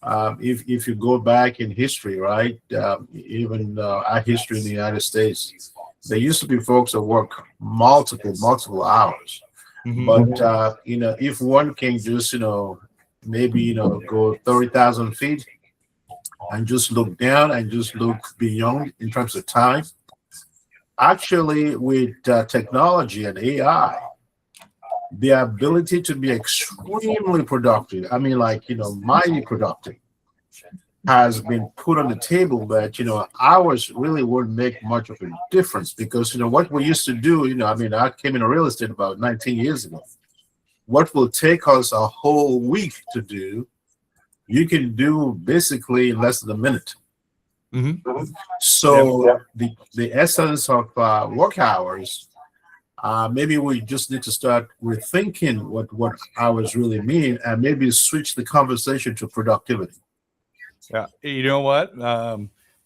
If you go back in history, right, even our history in the United States, there used to be folks that work multiple hours. But if one can just maybe go 30,000 feet and just look down and just look beyond in terms of time. Actually, with technology and AI, the ability to be extremely productive, I mean, like, mighty productive, has been put on the table that, hours really won't make much of a difference because, what we used to do, I mean, I came into real estate about 19 years ago. What will take us a whole week to do, you can do basically in less than a minute. So the essence of work hours, maybe we just need to start rethinking what hours really mean and maybe switch the conversation to productivity. Yeah, you know what?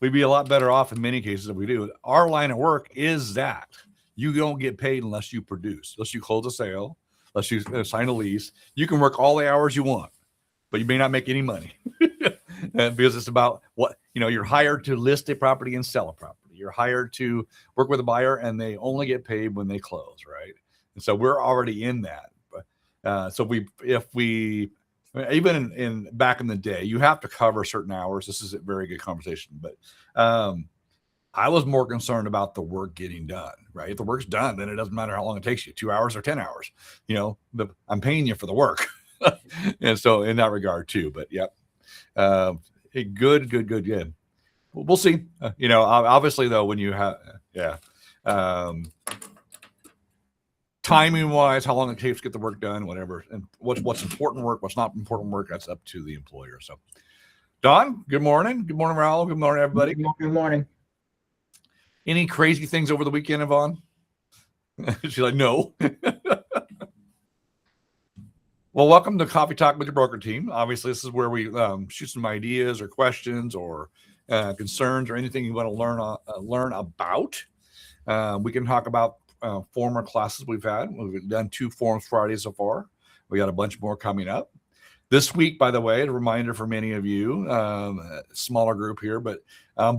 We'd be a lot better off in many cases if we do. Our line of work is that you don't get paid unless you produce, unless you close a sale, unless you sign a lease. You can work all the hours you want, but you may not make any money because it's about what, you're hired to list a property and sell a property. You're hired to work with a buyer and they only get paid when they close, right? And so we're already in that. So if we even in back in the day, you have to cover certain hours. This is a very good conversation, but I was more concerned about the work getting done, right? If the work's done, then it doesn't matter how long it takes you, 2 hours or 10 hours, I'm paying you for the work. And so in that regard too, but yep. Good. We'll see. Obviously though, when you have, timing wise, how long it takes to get the work done, whatever, and what's important work, what's not important work, that's up to the employer. So, Don, good morning. Good morning, Raul. Good morning, everybody. Good morning. Any crazy things over the weekend, Yvonne? She's like, no. Well, welcome to Coffee Talk with your broker team. Obviously, this is where we shoot some ideas or questions or concerns or anything you want to learn about. We can talk about former classes we've had. We've done 2 Forums Fridays so far. We got a bunch more coming up. This week, by the way, a reminder for many of you, smaller group here, but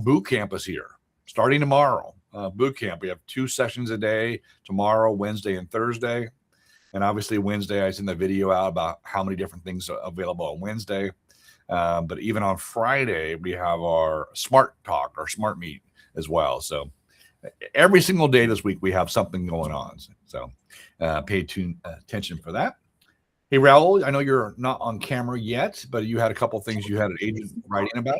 boot camp is here starting tomorrow. Boot camp, we have 2 sessions a day, tomorrow, Wednesday, and Thursday. And obviously Wednesday, I sent the video out about how many different things are available on Wednesday. But even on Friday, we have our Smart Talk, our Smart Meet as well. So every single day this week, we have something going on. So pay attention for that. Hey, Raul, I know you're not on camera yet, but you had a couple of things you had an agent writing about.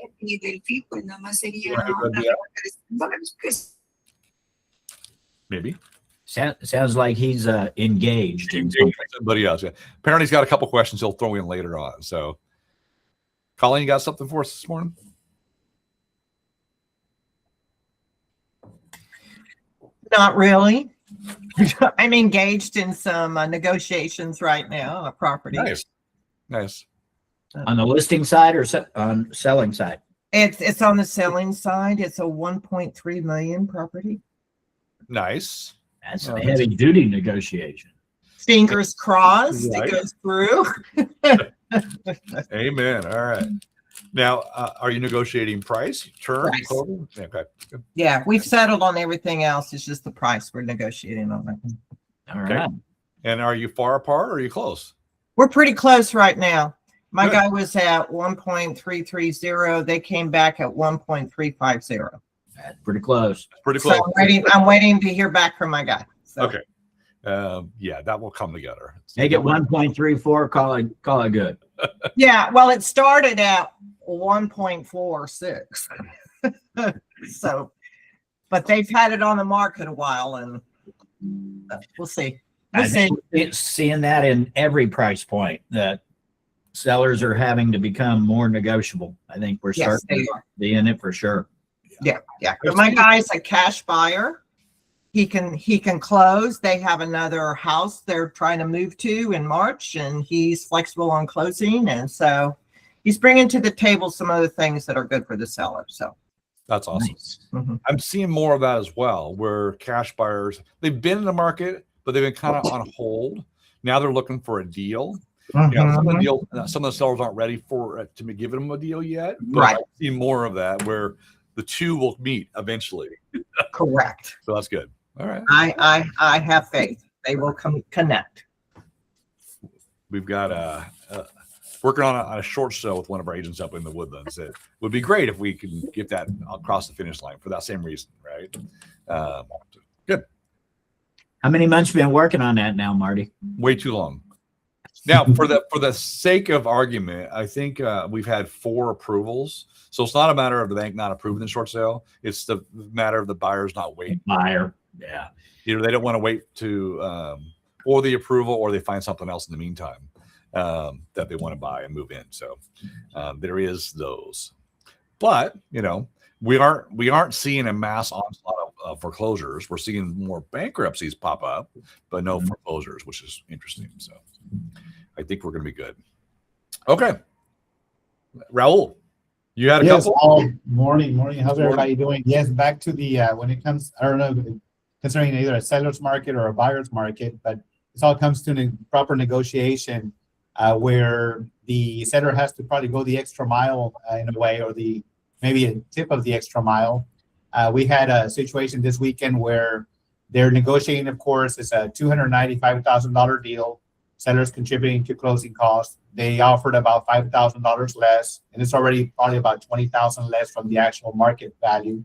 Maybe. Sounds like he's engaged in somebody else. Yeah. Apparently, he's got a couple questions he'll throw in later on. So, Colin, you got something for us this morning? Not really. I'm engaged in some negotiations right now on a property. Nice. On the listing side or on selling side? It's on the selling side. It's a 1.3 million property. Nice. That's a heavy duty negotiation. Fingers crossed it goes through. Amen. All right. Now, are you negotiating price, term, total? Okay. Yeah, we've settled on everything else. It's just the price we're negotiating on. All right. And are you far apart or are you close? We're pretty close right now. My guy was at 1.330. They came back at 1.350. That's pretty close. So I'm waiting to hear back from my guy. So. Okay. Yeah, that will come together. Make it 1.34. Call it good. Yeah. Well, it started at 1.46. So, but they've had it on the market a while, and we'll see. It's seeing that in every price point that sellers are having to become more negotiable. I think we're starting to be in it for sure. Yeah. But my guy's a cash buyer. He can close. They have another house they're trying to move to in March, and he's flexible on closing. And so he's bringing to the table some other things that are good for the seller. So that's awesome. Nice. Mm-hmm. I'm seeing more of that as well, where cash buyers, they've been in the market, but they've been kind of on hold. Now they're looking for a deal. Some of the sellers aren't ready for it to be giving them a deal yet. But Right. I see more of that where the two will meet eventually. Correct. So that's good. All right. I have faith. They will connect. We've got working on a short sale with one of our agents up in the Woodlands. It would be great if we can get that across the finish line for that same reason, right? Good. How many months you been working on that now, Marty? Way too long. Now, for the sake of argument, I think we've had 4 approvals. So it's not a matter of the bank not approving the short sale. It's the matter of the buyers not waiting. Buyer. Yeah. Either they don't want to wait to for the approval, or they find something else in the meantime that they want to buy and move in. So there is those. But we aren't seeing a mass onslaught of foreclosures. We're seeing more bankruptcies pop up, but no foreclosures, which is interesting. So I think we're going to be good. Okay. Raul, you had a couple? Morning. How's everybody doing? Yes, back to the, when it comes, I don't know, considering either a seller's market or a buyer's market, but this all comes to proper negotiation where the seller has to probably go the extra mile in a way, or maybe a tip of the extra mile. We had a situation this weekend where they're negotiating, of course, it's a $295,000 deal. Sellers contributing to closing costs. They offered about $5,000 less, and it's already probably about $20,000 less from the actual market value.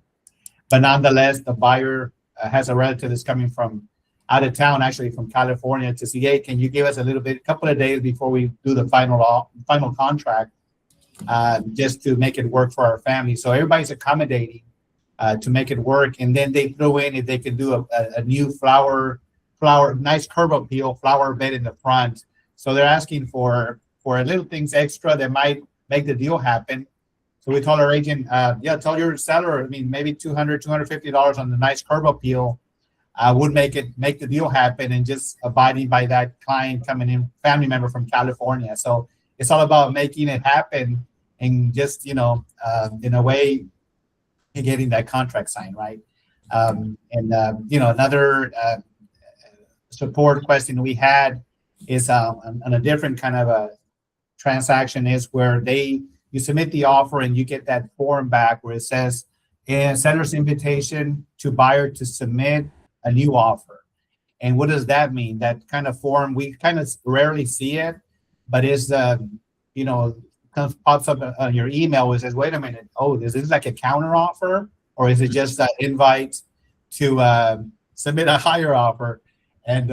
But nonetheless, the buyer has a relative that's coming from out of town, actually from California, to see, hey, can you give us a couple of days before we do the final contract, just to make it work for our family. So everybody's accommodating to make it work, and then they throw in if they can do a new flower, nice curb appeal, flower bed in the front. So they're asking for little things extra that might make the deal happen. So we told our agent, tell your seller, maybe $200, $250 on the nice curb appeal would make the deal happen, and just abiding by that client coming in, family member from California. So it's all about making it happen, and just, in a way, getting that contract signed, right? Another support question we had is on a different kind of a transaction, is where you submit the offer and you get that form back where it says seller's invitation to buyer to submit a new offer. And what does that mean? That kind of form, we kind of rarely see it, but it's pops up on your email where it says, wait a minute, is this like a counter offer, or is it just an invite to submit a higher offer? And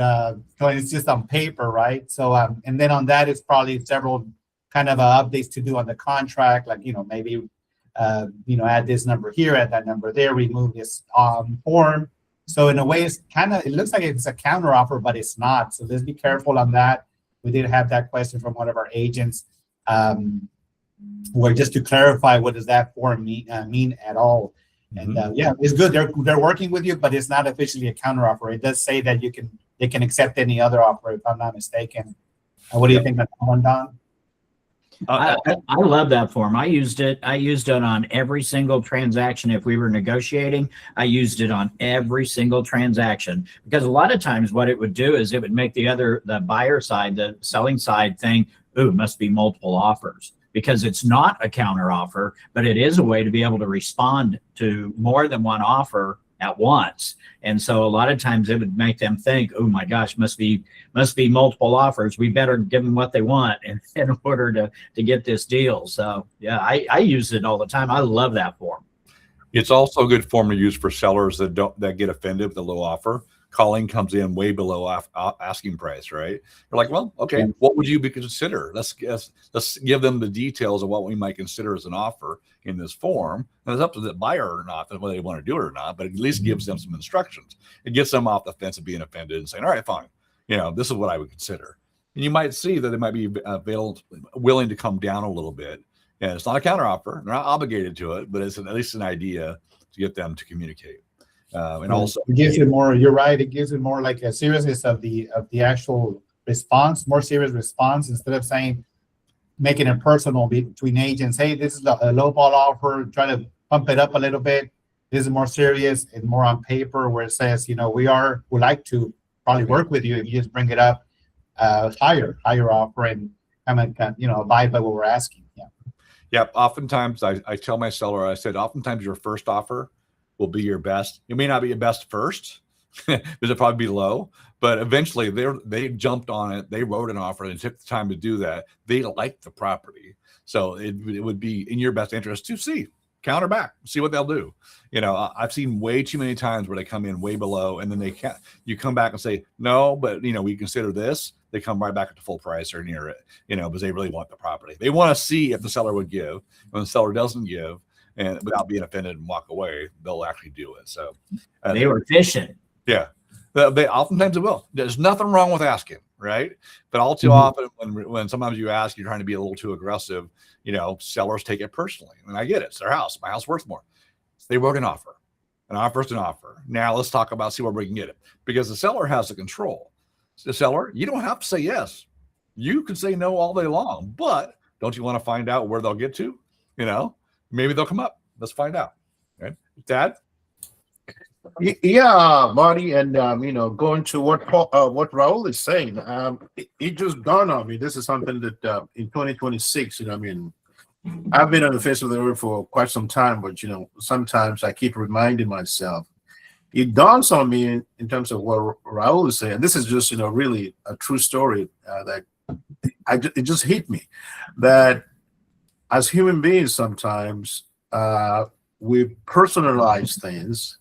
so it's just on paper, right? So and then on that, it's probably several kind of updates to do on the contract, like maybe add this number here, add that number there, remove this form. So in a way, it looks like it's a counter offer, but it's not. So let's be careful on that. We did have that question from one of our agents, where just to clarify, what does that form mean at all? And it's good. They're working with you, but it's not officially a counter offer. It does say that they can accept any other offer, if I'm not mistaken. What do you think of that one, Don? I love that form. I used it on every single transaction. If we were negotiating, I used it on every single transaction, because a lot of times what it would do is it would make the buyer side, the selling side, think, ooh, it must be multiple offers, because it's not a counter offer, but it is a way to be able to respond to more than one offer at once. And so a lot of times it would make them think, oh my gosh, must be multiple offers. We better give them what they want in order to get this deal. So yeah, I use it all the time. I love that form. It's also a good form to use for sellers that get offended with the low offer. Calling comes in way below asking price, right? They're like, well, okay, what would you consider? Let's give them the details of what we might consider as an offer in this form. And it's up to the buyer or not, whether they want to do it or not, but at least gives them some instructions. It gets them off the fence of being offended and saying, all right, fine. This is what I would consider. And you might see that they might be willing to come down a little bit. And it's not a counteroffer. They're not obligated to it, but it's at least an idea to get them to communicate. And also it gives it more, you're right, it gives it more like a seriousness of the actual response, more serious response, instead of making it personal between agents. Hey, this is a low ball offer, try to pump it up a little bit. This is more serious and more on paper, where it says, we like to probably work with you if you just bring it up higher offer. And abide by what we're asking. Yeah. Yep. Oftentimes I tell my seller, I said, oftentimes your first offer will be your best. It may not be your best first, because it'll probably be low, but eventually they jumped on it. They wrote an offer and took the time to do that. They liked the property. So it would be in your best interest to counter back, see what they'll do. I've seen way too many times where they come in way below and then you come back and say, no, but we consider this. They come right back at the full price or near it, because they really want the property. They want to see if the seller would give. When the seller doesn't give, and without being offended and walk away, they'll actually do it. So they were fishing. Yeah. They oftentimes it will. There's nothing wrong with asking, right? But all too often when sometimes you ask, you're trying to be a little too aggressive, sellers take it personally. And I get it. It's their house. My house worth more. They wrote an offer. An offer is an offer. Now let's talk about see where we can get it. Because the seller has the control. The seller, you don't have to say yes. You can say no all day long. But don't you want to find out where they'll get to? Maybe they'll come up. Let's find out. Right? Dad? Yeah, Marty, and going to what Raul is saying, it just dawned on me. This is something that in 2026, I've been on the face of the earth for quite some time, but sometimes I keep reminding myself. It dawns on me in terms of what Raul is saying. This is just really a true story that it just hit me that as human beings sometimes we personalize things.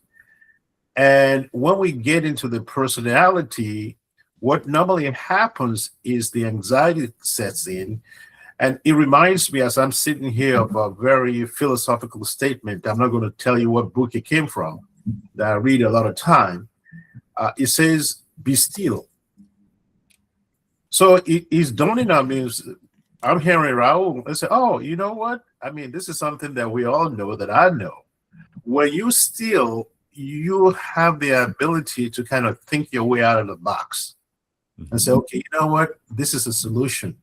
And when we get into the personality, what normally happens is the anxiety sets in. And it reminds me, as I'm sitting here, of a very philosophical statement. I'm not going to tell you what book it came from, that I read a lot of time. It says, be still. So it's dawning on me. I'm hearing Raul and say, oh, you know what? This is something that we all know, that I know. When you still, you have the ability to kind of think your way out of the box and say, okay, you know what? This is a solution.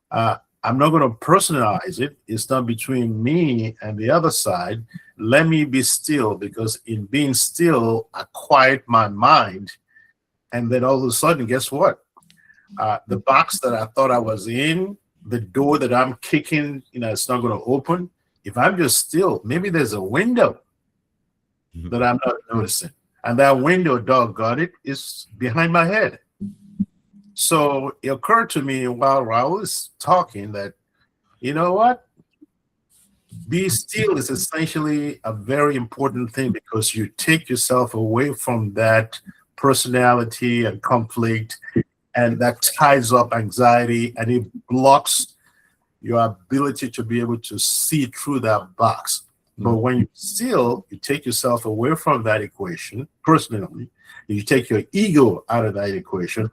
I'm not going to personalize it. It's not between me and the other side. Let me be still, because in being still, I quiet my mind. And then all of a sudden, guess what? The box that I thought I was in, the door that I'm kicking, it's not going to open. If I'm just still, maybe there's a window that I'm not noticing. And that window, doggone it, is behind my head. So it occurred to me while Raul is talking that, you know what? Be still is essentially a very important thing, because you take yourself away from that personality and conflict, and that ties up anxiety, and it blocks your ability to be able to see through that box. But when you still, you take yourself away from that equation personally, you take your ego out of that equation,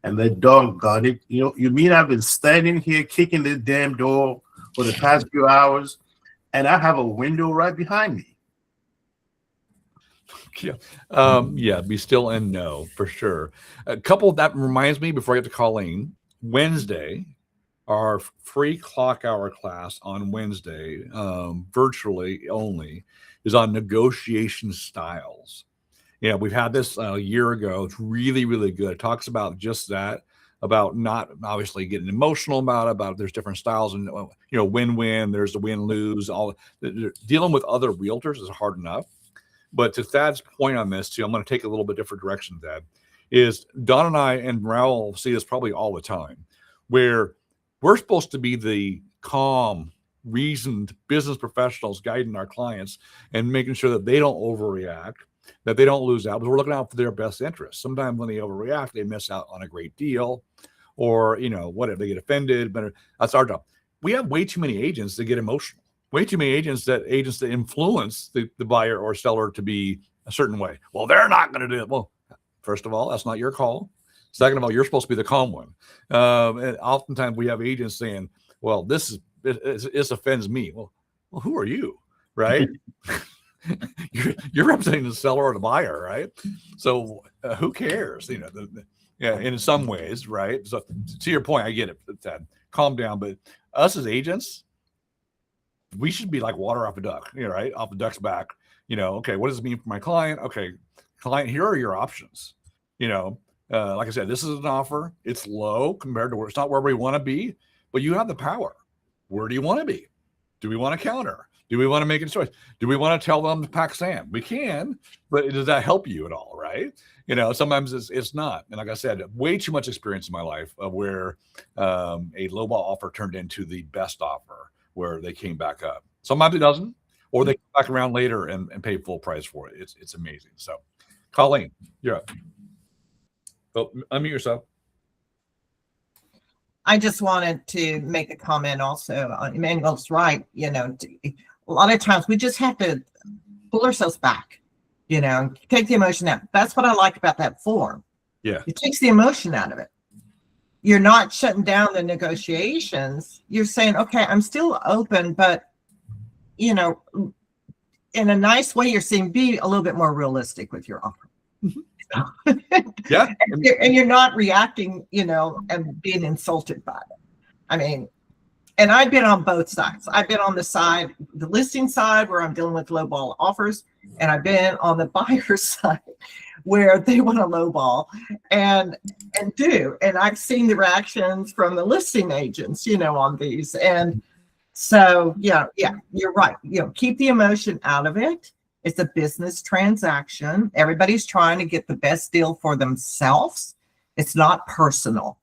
and then doggone it, you mean I've been standing here kicking this damn door for the past few hours, and I have a window right behind me. Yeah, be still and no, for sure. A couple that reminds me before I get to Colleen, Wednesday, our free clock hour class on Wednesday, virtually only, is on negotiation styles. We've had this a year ago. It's really, really good. It talks about just that, about not obviously getting emotional about there's different styles, and win-win, there's the win-lose, all dealing with other realtors is hard enough. But to Thad's point on this too, I'm going to take a little bit different direction, Thad, is Don and I and Raul see this probably all the time, where we're supposed to be the calm, reasoned business professionals guiding our clients and making sure that they don't overreact, that they don't lose out, because we're looking out for their best interests. Sometimes when they overreact, they miss out on a great deal, or whatever, they get offended. But that's our job. We have way too many agents that get emotional. Way too many agents that influence the buyer or seller to be a certain way. Well, they're not going to do it. Well, first of all, that's not your call. Second of all, you're supposed to be the calm one. And oftentimes we have agents saying, well, this offends me. Well, who are you? Right? you're representing the seller or the buyer, right? So who cares? In some ways, right? So to your point, I get it, Ted. Calm down. But us as agents, we should be like water off a duck, right? Off the duck's back. Okay, what does it mean for my client? Okay, client, here are your options. Like I said, this is an offer. It's low compared to where it's not where we want to be, but you have the power. Where do you want to be? Do we want to counter? Do we want to make a choice? Do we want to tell them to pack sand? We can, but does that help you at all? Right? Sometimes it's not. And like I said, way too much experience in my life of where a lowball offer turned into the best offer where they came back up. Sometimes it doesn't, or they come back around later and pay full price for it. It's amazing. So, Colleen, you're up. Oh, unmute yourself. I just wanted to make a comment also. Emmanuel's right. A lot of times we just have to pull ourselves back, take the emotion out. That's what I like about that form. Yeah. It takes the emotion out of it. You're not shutting down the negotiations. You're saying, okay, I'm still open, but, in a nice way, you're saying be a little bit more realistic with your offer. Yeah. And you're not reacting, and being insulted by it. I mean, and I've been on both sides. I've been on the listing side where I'm dealing with lowball offers, and I've been on the buyer side where they want a lowball and I've seen the reactions from the listing agents, on these. And so, yeah, you're right. Keep the emotion out of it. It's a business transaction. Everybody's trying to get the best deal for themselves. It's not personal.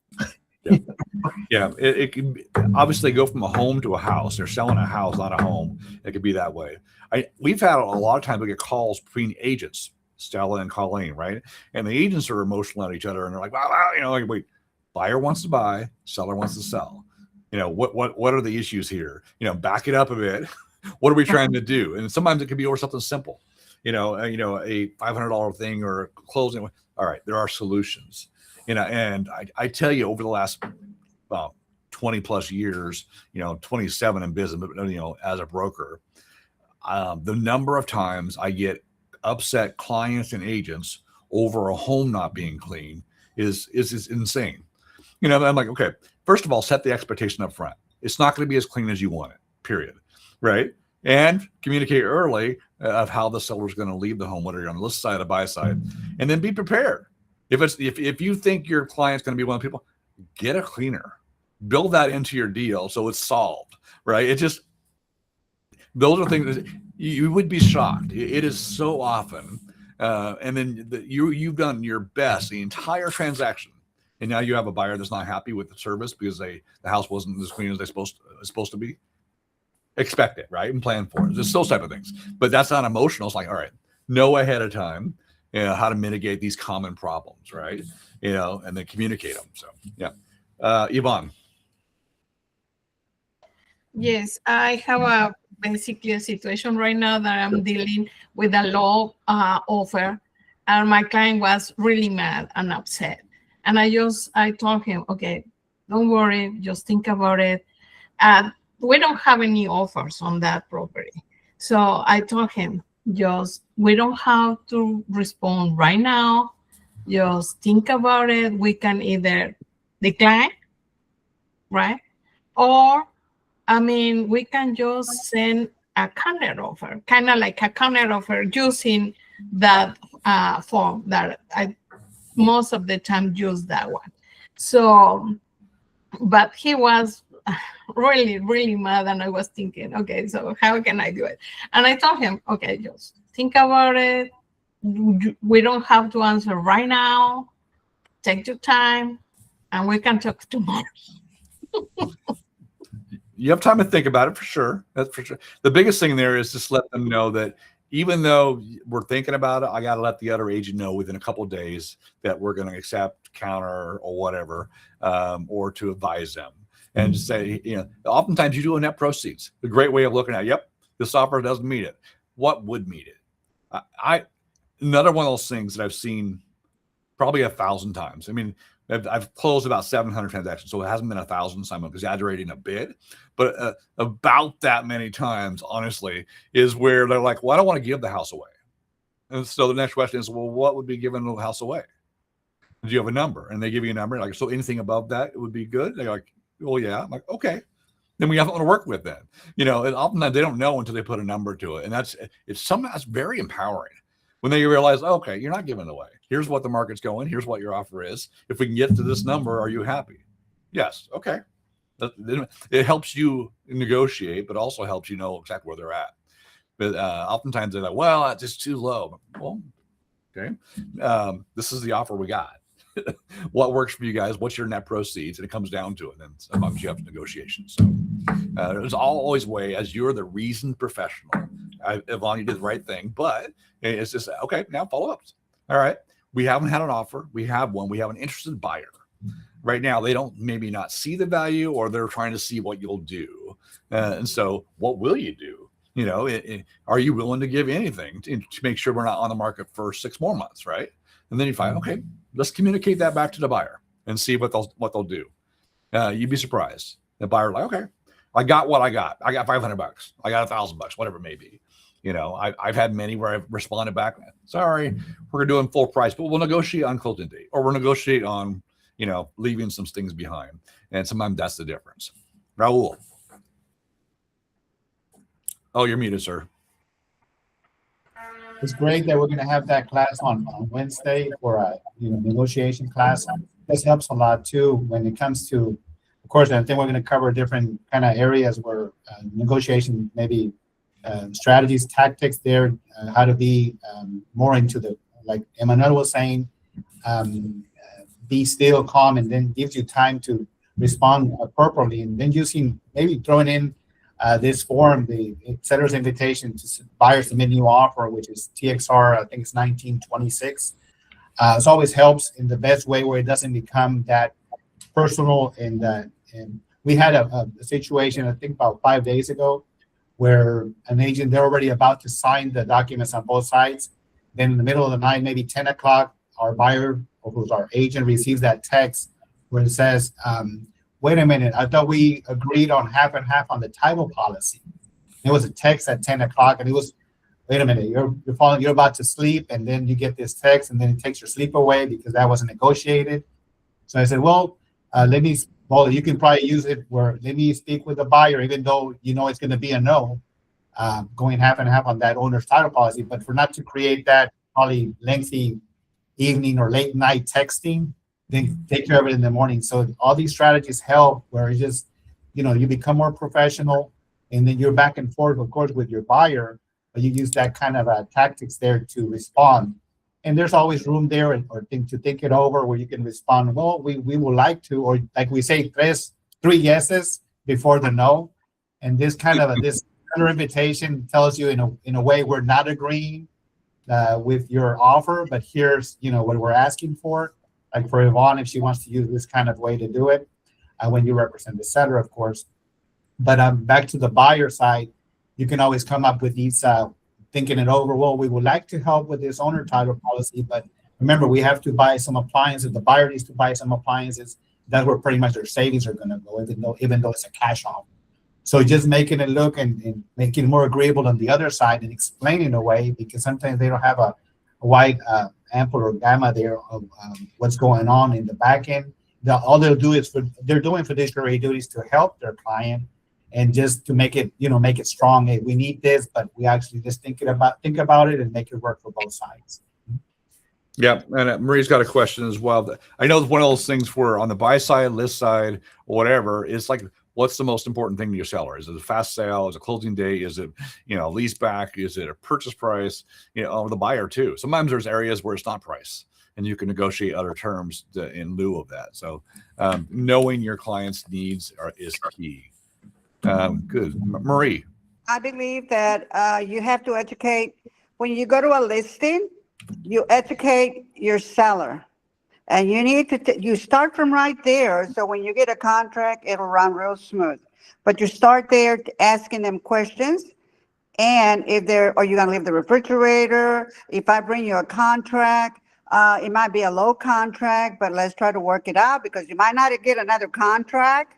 Yeah. It can obviously go from a home to a house. They're selling a house, not a home. It could be that way. We've had a lot of times we get calls between agents, Stella and Colleen, right? And the agents are emotional at each other, and they're like, wow, wait, buyer wants to buy, seller wants to sell. What are the issues here? Back it up a bit. What are we trying to do? And sometimes it could be over something simple, a $500 thing or closing. All right, there are solutions, and I tell you, over the last 20 plus years, 27 in business, as a broker, the number of times I get upset clients and agents over a home not being clean is insane. I'm like, okay, first of all, set the expectation up front. It's not going to be as clean as you want it, period. Right. And communicate early of how the seller is going to leave the home, whether you're on the list side or buy side, and then be prepared. If you think your client's going to be one of the people, get a cleaner, build that into your deal so it's solved. Right. Those are things that you would be shocked. It is so often, and then you've done your best the entire transaction, and now you have a buyer that's not happy with the service because the house wasn't as clean as it's supposed to be. Expect it, right? And plan for it. There's those type of things, but that's not emotional. It's like, all right, know ahead of time, how to mitigate these common problems, right? And then communicate them. So, yeah. Yvonne. Yes, I have basically a situation right now that I'm dealing with a low offer, and my client was really mad and upset. And I told him, okay, don't worry, just think about it. We don't have any offers on that property. So I told him, we don't have to respond right now. Just think about it. We can either decline, right? Or, we can just send a counter offer, kind of like a counter offer using that form that I most of the time use that one. So, but he was really, really mad, and I was thinking, okay, so how can I do it? And I told him, okay, just think about it. We don't have to answer right now. Take your time, and we can talk tomorrow. You have time to think about it for sure. That's for sure. The biggest thing there is just let them know that even though we're thinking about it, I got to let the other agent know within a couple of days that we're going to accept, counter, or whatever, or to advise them. And just say, oftentimes you do a net proceeds. A great way of looking at, yep, this offer doesn't meet it. What would meet it? Another one of those things that I've seen probably 1,000 times. I've closed about 700 transactions, so it hasn't been 1,000. So I'm exaggerating a bit, but about that many times, honestly, is where they're like, well, I don't want to give the house away. And so the next question is, well, what would be giving the house away? Do you have a number? And they give you a number. Like, so anything above that, it would be good. They're like, well, yeah. I'm like, okay. Then we have something to work with then. And oftentimes they don't know until they put a number to it. And that's very empowering when they realize, okay, you're not giving it away. Here's what the market's going. Here's what your offer is. If we can get to this number, are you happy? Yes. Okay. It helps you negotiate, but also helps you know exactly where they're at. But oftentimes they're like, well, that's just too low. Well, okay. This is the offer we got. What works for you guys? What's your net proceeds? And it comes down to it. And sometimes you have negotiations. So there's always a way, as you're the reasoned professional. Yvonne, you did the right thing, but it's just, okay, now follow up. All right. We haven't had an offer. We have one. We have an interested buyer. Right now, they don't maybe not see the value, or they're trying to see what you'll do. And so what will you do? You know, are you willing to give anything to make sure we're not on the market for 6 more months, right? And then you find, okay, let's communicate that back to the buyer and see what they'll do. You'd be surprised. The buyer like, okay, I got what I got. I got $500. I got $1,000, whatever it may be. You know, I've had many where I've responded back, sorry, we're doing full price, but we'll negotiate on closing date, or we'll negotiate on, you know, leaving some things behind. And sometimes that's the difference. Raul. Oh, you're muted, sir. It's great that we're going to have that class on Wednesday for a negotiation class. This helps a lot too when it comes to, of course, I think we're going to cover different kind of areas where negotiation, maybe strategies, tactics there, how to be more into the, like Emmanuel was saying, be still, calm, and then gives you time to respond appropriately. And then using, maybe throwing in this form, the seller's invitation to buyers submit new offer, which is TXR, I think it's 1926. It always helps in the best way where it doesn't become that personal. And we had a situation, I think about 5 days ago, where an agent, they're already about to sign the documents on both sides. Then in the middle of the night, maybe 10 o'clock, our buyer, or who's our agent, receives that text where it says, wait a minute, I thought we agreed on half and half on the title policy. It was a text at 10 o'clock, and it was, wait a minute, you're about to sleep, and then you get this text, and then it takes your sleep away because that wasn't negotiated. So I said, well, you can probably use it where, let me speak with the buyer, even though you know it's going to be a no, going half and half on that owner's title policy, but for not to create that probably lengthy evening or late night texting, then take care of it in the morning. So all these strategies help where it's just, you become more professional, and then you're back and forth, of course, with your buyer, but you use that kind of tactics there to respond. And there's always room there to think it over where you can respond, well, we would like to, or like we say, three yeses before the no. And this kind of this other invitation tells you in a way we're not agreeing with your offer, but here's what we're asking for. Like for Yvonne, if she wants to use this kind of way to do it, when you represent the seller, of course. But back to the buyer side, you can always come up with these thinking it over. Well, we would like to help with this owner title policy, but remember, we have to buy some appliances. The buyer needs to buy some appliances. That's where pretty much their savings are going to go, even though it's a cash offer. So just making it look and making it more agreeable on the other side and explaining away, because sometimes they don't have a wide ample or gamma there of what's going on in the back end. All they'll do is they're doing fiduciary duties to help their client, and just to make it make it strong. Hey, we need this, but we actually just think about it and make it work for both sides. Yeah, and Marie's got a question as well. I know one of those things where on the buy side, list side, or whatever, it's like, what's the most important thing to your seller? Is it a fast sale? Is it a closing date? Is it, lease back? Is it a purchase price? Or the buyer too. Sometimes there's areas where it's not price, and you can negotiate other terms in lieu of that. So knowing your client's needs is key. Good. Marie. I believe that you have to educate, when you go to a listing, you educate your seller. And you need to, you start from right there. So when you get a contract, it'll run real smooth. But you start there asking them questions. And if are you going to leave the refrigerator? If I bring you a contract, it might be a low contract, but let's try to work it out, because you might not get another contract.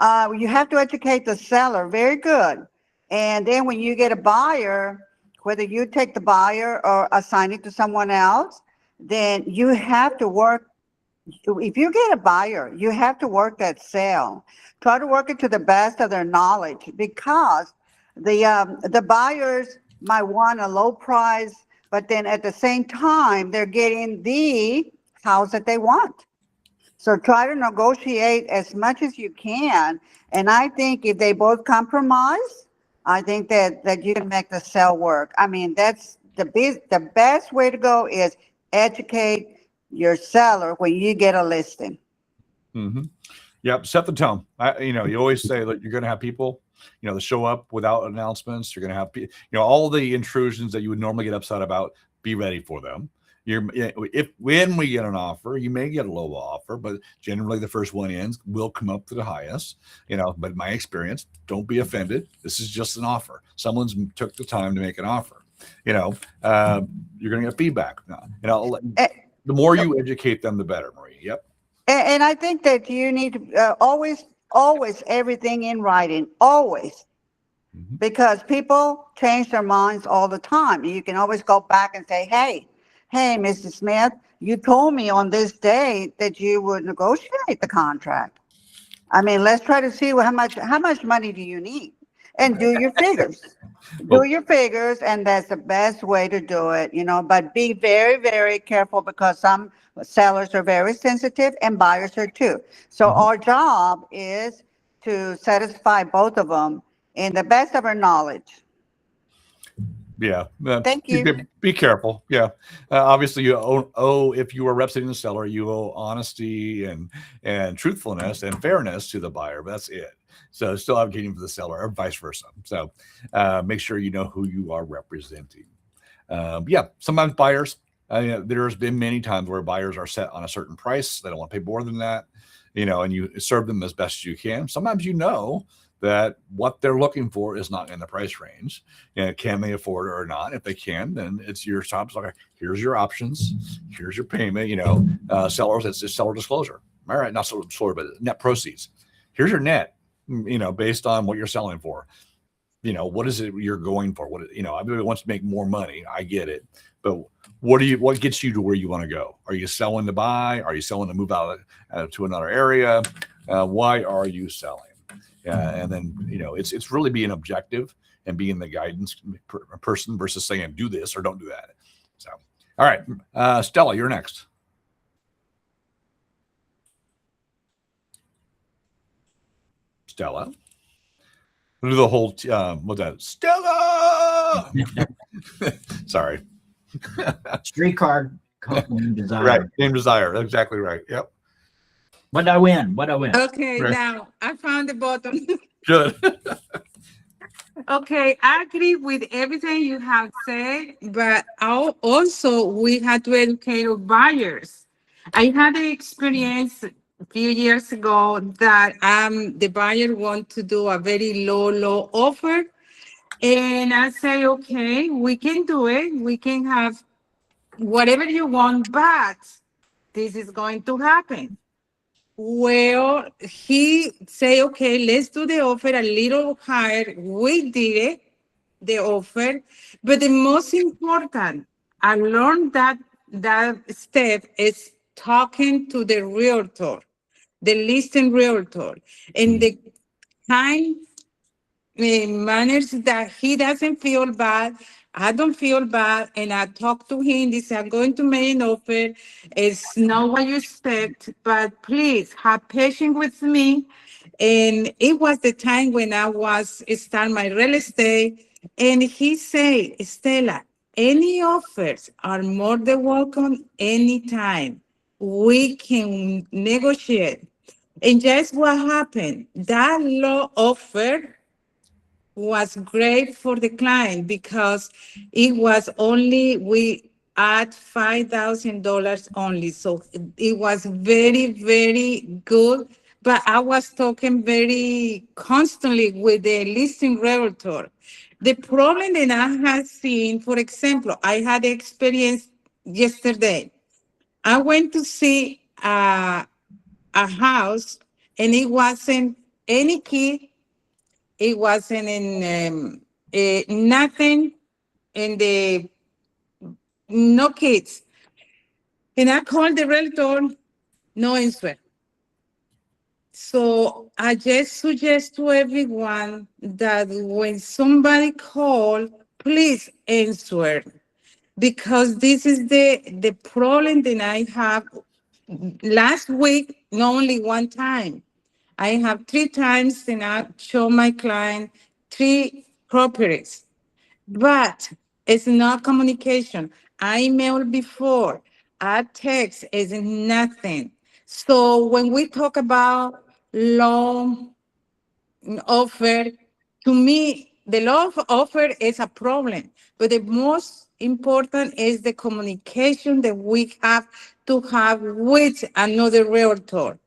You have to educate the seller very good. And then when you get a buyer, whether you take the buyer or assign it to someone else, then you have to work. If you get a buyer, you have to work that sale. Try to work it to the best of their knowledge, because the buyers might want a low price, but then at the same time, they're getting the house that they want. So try to negotiate as much as you can. And I think if they both compromise, I think that you can make the sale work. I mean, that's the best way to go is educate your seller when you get a listing. Mm-hmm. Yep. Set the tone. You always say that you're going to have people, that show up without announcements. You're going to have, all the intrusions that you would normally get upset about. Be ready for them. When we get an offer, you may get a low offer, but generally the first one in will come up to the highest. But my experience, don't be offended. This is just an offer. Someone's took the time to make an offer. You're going to get feedback. The more you educate them, the better, Marie. Yep. And I think that you need to always everything in writing, always. Mm-hmm. Because people change their minds all the time. You can always go back and say, hey, Mr. Smith, you told me on this day that you would negotiate the contract. I mean, let's try to see how much money do you need? And do your figures. Do your figures, and that's the best way to do it, but be very, very careful because some sellers are very sensitive and buyers are too. So mm-hmm. Our job is to satisfy both of them in the best of our knowledge. Yeah. Thank you. Be careful. Yeah. Obviously, you owe, if you are representing the seller, you owe honesty and truthfulness and fairness to the buyer. But that's it. So still advocating for the seller or vice versa. So make sure you know who you are representing. Sometimes buyers, there's been many times where buyers are set on a certain price. They don't want to pay more than that, and you serve them as best you can. Sometimes that what they're looking for is not in the price range. Can they afford it or not? If they can, then it's your job. Like, here's your options. Here's your payment. Sellers, it's just seller disclosure. All right, not seller disclosure, but net proceeds. Here's your net. Based on what you're selling for. What is it you're going for? Everybody wants to make more money. I get it, but what gets you to where you want to go? Are you selling to buy? Are you selling to move out to another area? Why are you selling? And then, it's really being objective and being the guidance person versus saying, do this or don't do that. So, all right. Stella, you're next. Stella. We'll do the whole, what's that? Stella! Sorry. Streetcar Name Desire. Right. Name Desire. Exactly right. Yep. What I win? Okay, right. Now I found the button. Good. Okay, I agree with everything you have said, but also we had to educate our buyers. I had an experience a few years ago that the buyer want to do a very low offer, and I say, okay, we can do it. We can have whatever you want, but this is going to happen. Well, he say, okay, let's do the offer a little higher. We did it, the offer. But the most important, I learned that step is talking to the realtor, the listing realtor, and the kind manners that he doesn't feel bad. I don't feel bad, and I talk to him. He said, I'm going to make an offer. It's not what you expect, but please have patience with me. And it was the time when I was starting my real estate. And he said, Stella, any offers are more than welcome anytime. We can negotiate. And just what happened, that low offer was great for the client because it was only, we add $5,000 only. So it was very, very good. But I was talking very constantly with the listing realtor. The problem that I had seen, for example, I had experience yesterday. I went to see a house and it wasn't any key. It wasn't in nothing in the no kids. And I called the realtor, no answer. So I just suggest to everyone that when somebody call, please answer, because this is the problem that I have last week, not only one time. I have 3 times and I show my client 3 properties, but it's not communication. I emailed before, I text is nothing. So when we talk about loan offer, to me, the law of offer is a problem, but the most important is the communication that we have to have with another realtor.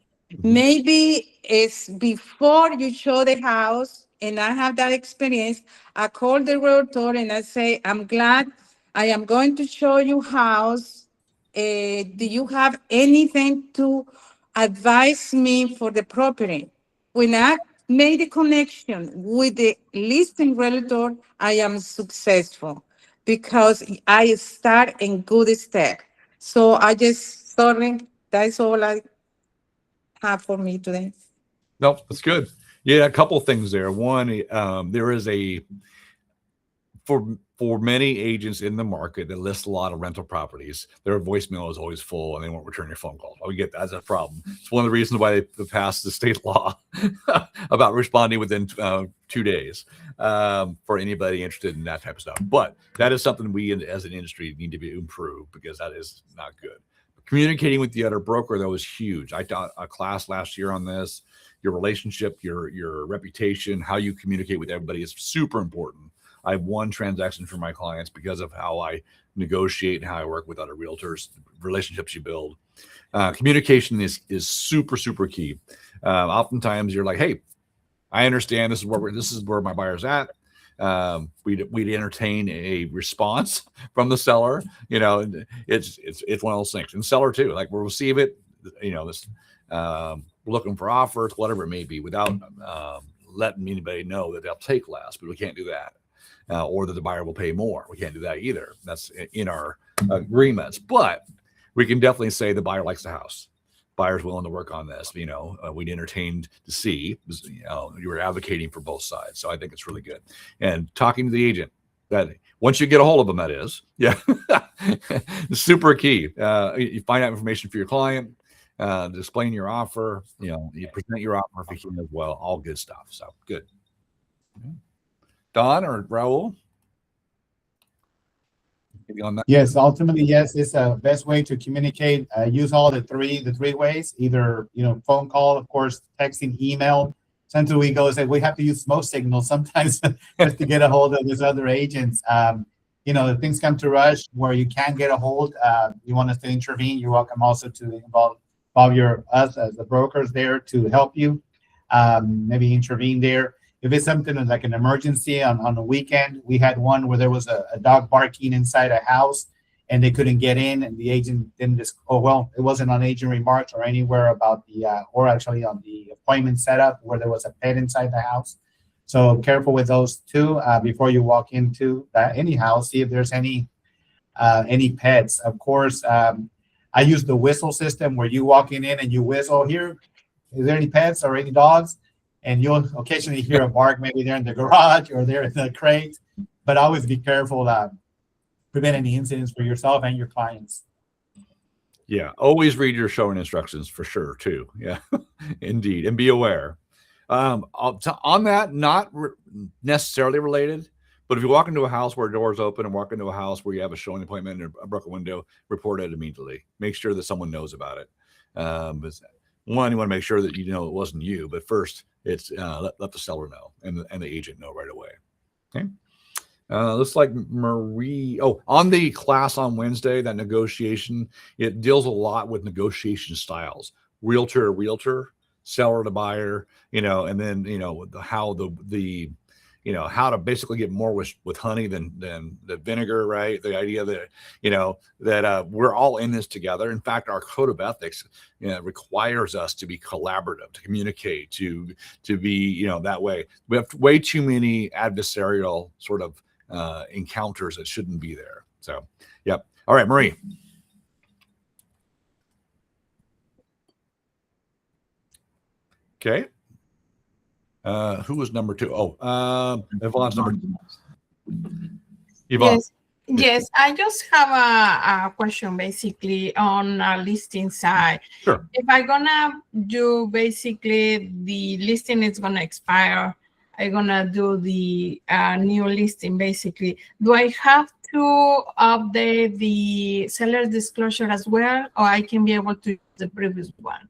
Maybe it's before you show the house, and I have that experience. I call the realtor and I say, I'm glad I am going to show you house. Do you have anything to advise me for the property? When I made a connection with the listing realtor, I am successful because I start in good step. So I just, sorry, that's all I have for me today. No, that's good. Yeah, a couple of things there. One, there is for many agents in the market that list a lot of rental properties, their voicemail is always full and they won't return your phone calls. We get that as a problem. It's one of the reasons why they passed the state law about responding within 2 days for anybody interested in that type of stuff. But that is something we as an industry need to be improved, because that is not good. Communicating with the other broker, that was huge. I taught a class last year on this. Your relationship, your reputation, how you communicate with everybody is super important. I have one transaction for my clients because of how I negotiate and how I work with other realtors, relationships you build. Communication is super, super key. Oftentimes you're like, hey, I understand this is where my buyer's at. We'd entertain a response from the seller. You know, it's one of those things. And seller too, like we'll receive it, you know, this looking for offers, whatever it may be, without letting anybody know that they'll take less, but we can't do that. Or that the buyer will pay more. We can't do that either. That's in our agreements. But we can definitely say the buyer likes the house. Buyer's willing to work on this. You know, we'd entertained to see. You know, you were advocating for both sides. So I think it's really good. And talking to the agent, that once you get a hold of them, that is, yeah, super key. You find out information for your client, explain your offer. You know, you present your offer if you can as well. All good stuff. So good. Yeah. Don or Raul? On that? Yes, ultimately, yes, it's the best way to communicate. Use all the three ways, either, you know, phone call, of course, texting, email. Sometimes we go and say we have to use smoke signals sometimes just to get a hold of these other agents. You know, if things come to rush where you can't get a hold, you want us to intervene, you're welcome also to involve us as the brokers there to help you, maybe intervene there. If it's something like an emergency on the weekend, we had one where there was a dog barking inside a house and they couldn't get in, and the agent didn't just, oh, well, it wasn't on agent remarks or anywhere about or actually on the appointment setup where there was a pet inside the house. So careful with those too before you walk into any house, see if there's any pets. Of course, I use the whistle system where you walking in and you whistle, here, is there any pets or any dogs? And you'll occasionally hear a bark, maybe they're in the garage or they're in the crate, but always be careful to prevent any incidents for yourself and your clients. Yeah, always read your showing instructions for sure too. Yeah, indeed, and be aware. On that, not necessarily related, but if you walk into a house where a door is open and walk into a house where you have a showing appointment and a broken window, report it immediately. Make sure that someone knows about it. One, you want to make sure that you know it wasn't you, but first, it's let the seller know and the agent know right away. Okay. Looks like Marie. Oh, on the class on Wednesday, that negotiation, it deals a lot with negotiation styles, realtor to realtor, seller to buyer, you know, and then, you know, how the you know, how to basically get more with honey than the vinegar, right? The idea that, you know, that we're all in this together. In fact, our code of ethics, you know, requires us to be collaborative, to communicate, to be, you know, that way. We have way too many adversarial sort of encounters that shouldn't be there. So, yep. All right, Marie. Okay. Who was number 2? Oh, Yvonne's number 2. Yvonne. Yes. Yes, I just have a question basically on listing side. Sure. If I'm gonna do basically the listing is gonna expire, I'm gonna do the new listing basically. Do I have to update the seller disclosure as well, or I can be able to use the previous one?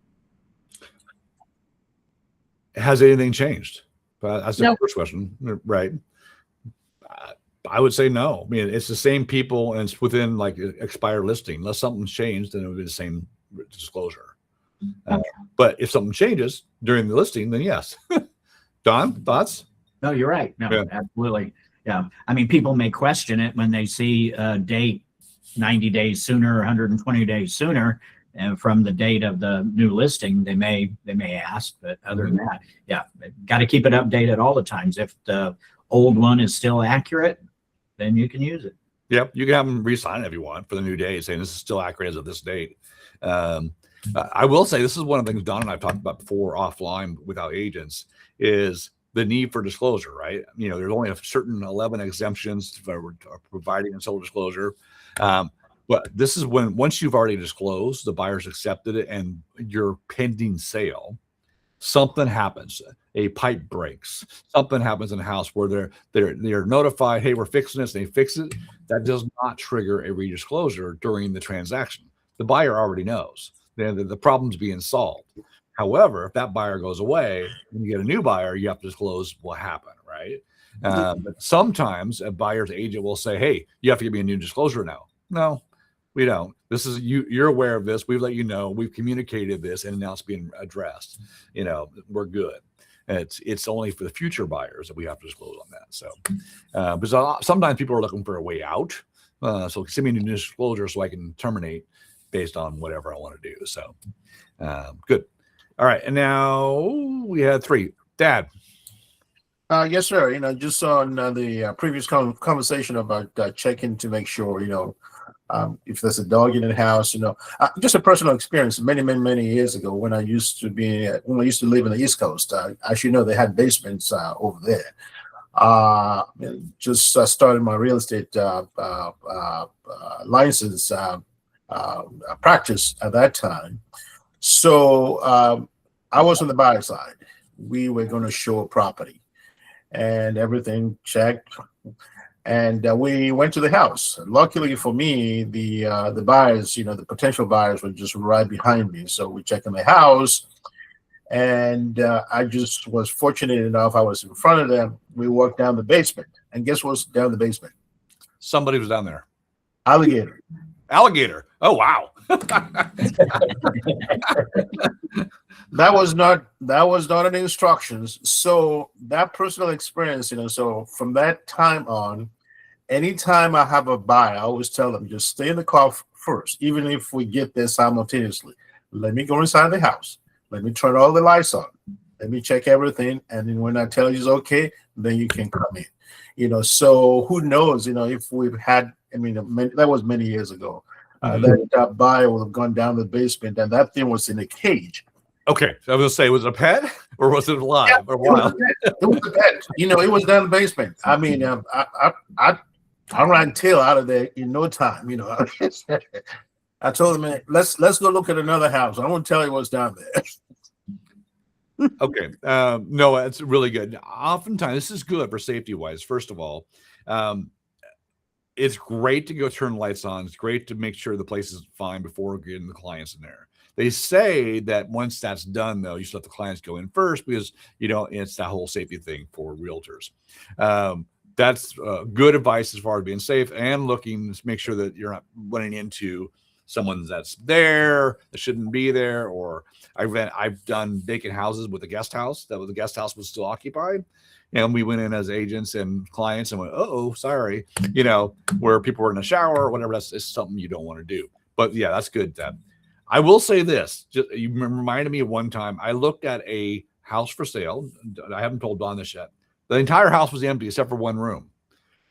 Has anything changed? That's the No. first question, right? I would say no. I mean, it's the same people, and it's within like expired listing. Unless something's changed, then it would be the same disclosure. Okay. But if something changes during the listing, then yes. Don, thoughts? No, you're right. No, Yeah. absolutely. Yeah. I mean, people may question it when they see a date 90 days sooner, 120 days sooner, and from the date of the new listing, they may ask. But other than that, yeah, got to keep it updated all the times. If the old one is still accurate, then you can use it. Yep, you can have them re-sign it if you want for the new date, saying this is still accurate as of this date. I will say this is one of the things Don and I've talked about before offline without agents is the need for disclosure, right? You know, there's only a certain 11 exemptions for providing a sole disclosure. But this is when, once you've already disclosed, the buyer's accepted it and you're pending sale, something happens, a pipe breaks, something happens in the house where they're notified, hey, we're fixing this, and they fix it. That does not trigger a redisclosure during the transaction. The buyer already knows the problem's being solved. However, if that buyer goes away and you get a new buyer, you have to disclose what happened, right? But sometimes a buyer's agent will say, hey, you have to give me a new disclosure now. No, we don't. This is you're aware of this. We've let you know. We've communicated this, and now it's being addressed. You know, we're good. And it's only for the future buyers that we have to disclose on that. So, because sometimes people are looking for a way out. So send me a new disclosure so I can terminate based on whatever I want to do. So, good. All right, and now we had 3. Dad. Yes, sir. You know, just on the previous conversation about checking to make sure, you know, if there's a dog in the house, you know, just a personal experience many years ago when I used to live in the East Coast. As you know, they had basements over there. Just started my real estate license practice at that time. So I was on the buyer side. We were going to show a property and everything checked. And we went to the house. Luckily for me, the buyers, you know, the potential buyers were just right behind me. So we checked in the house, and I just was fortunate enough. I was in front of them. We walked down the basement, and guess what's down the basement? Somebody was down there. Alligator. Alligator. Oh, wow. That was not in the instructions. So that personal experience, you know, so from that time on, anytime I have a buyer, I always tell them, just stay in the car first, even if we get there simultaneously. Let me go inside the house. Let me turn all the lights on. Let me check everything. And then when I tell you it's okay, then you can come in. You know, so who knows, you know, if we've had, I mean, that was many years ago. That buyer would have gone down the basement, and that thing was in a cage. Okay, so I was gonna say, was it a pet or was it alive? Yeah, or wild? It was a pet. You know, it was down the basement. I mean, I ran tail out of there in no time. You know, I told them, let's go look at another house. I won't tell you what's down there. Okay, no, it's really good. Oftentimes, this is good for safety wise. First of all, it's great to go turn lights on. It's great to make sure the place is fine before getting the clients in there. They say that once that's done, though, you still let the clients go in first because, you know, it's that whole safety thing for realtors. That's good advice as far as being safe and looking to make sure that you're not running into someone that's there that shouldn't be there. Or I've done vacant houses with a guest house that the guest house was still occupied. And we went in as agents and clients and went, oh, sorry, you know, where people were in the shower or whatever. That's something you don't want to do. But yeah, that's good. I will say this. You reminded me of one time I looked at a house for sale. I haven't told Don this yet. The entire house was empty except for one room.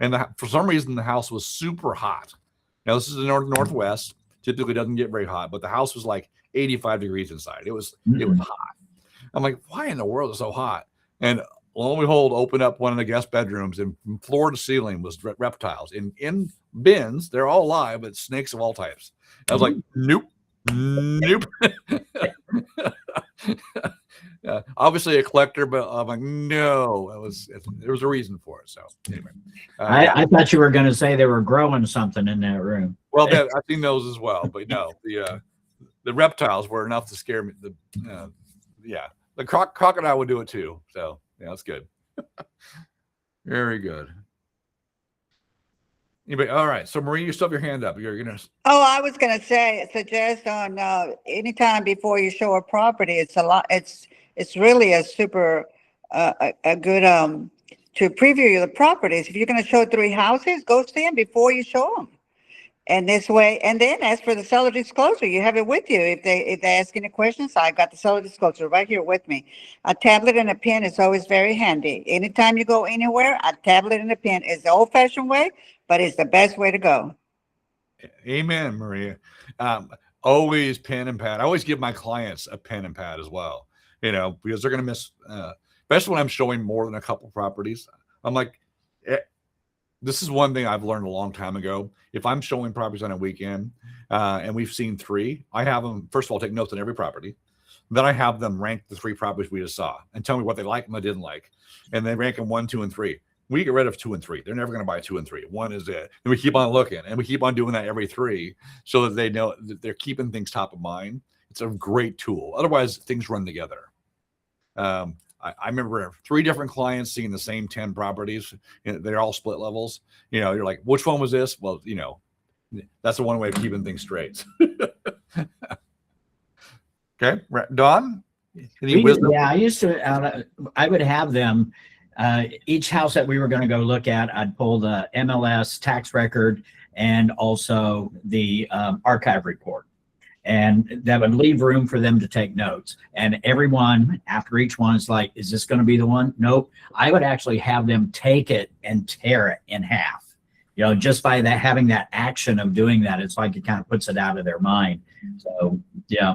And for some reason, the house was super hot. Now, this is the Northwest. Typically doesn't get very hot, but the house was like 85 degrees inside. It was hot. I'm like, why in the world is it so hot? And lo and behold, opened up one of the guest bedrooms, and from floor to ceiling was reptiles in bins. They're all alive, but snakes of all types. I was like, nope. Obviously a collector, but I'm like, no, there was a reason for it. So anyway, I thought you were going to say they were growing something in that room. well, I've seen those as well, but no, the reptiles were enough to scare me. The crocodile would do it too. So yeah, that's good. Very good. Anybody? All right. So Marie, you still have your hand up. You're gonna. Oh, I was gonna say, suggest on anytime before you show a property, it's a lot. It's really a super a good to preview the properties. If you're gonna show 3 houses, go see them before you show them. And this way, and then as for the seller disclosure, you have it with you. If they ask any questions, I got the seller disclosure right here with me. A tablet and a pen is always very handy. Anytime you go anywhere, a tablet and a pen is the old-fashioned way, but it's the best way to go. Amen, Maria. Always pen and pad. I always give my clients a pen and pad as well, because they're going to miss, especially when I'm showing more than a couple properties. I'm like, this is one thing I've learned a long time ago. If I'm showing properties on a weekend and we've seen 3, I have them, first of all, take notes on every property. Then I have them rank the 3 properties we just saw and tell me what they like and what they didn't like. And they rank them 1, 2, and 3. We get rid of 2 and 3. They're never going to buy 2 and 3. 1 is it. And we keep on looking, and we keep on doing that every 3 so that they know that they're keeping things top of mind. It's a great tool. Otherwise, things run together. I remember 3 different clients seeing the same 10 properties. They're all split levels. You're like, which one was this? Well, that's the one way of keeping things straight. Okay, Dawn? Any wisdom? Yeah, I used to, I would have them, each house that we were going to go look at, I'd pull the MLS tax record and also the archive report. And that would leave room for them to take notes. And everyone, after each one, is like, is this going to be the one? Nope. I would actually have them take it and tear it in half. Just by that, having that action of doing that, it's like it kind of puts it out of their mind. So, yeah.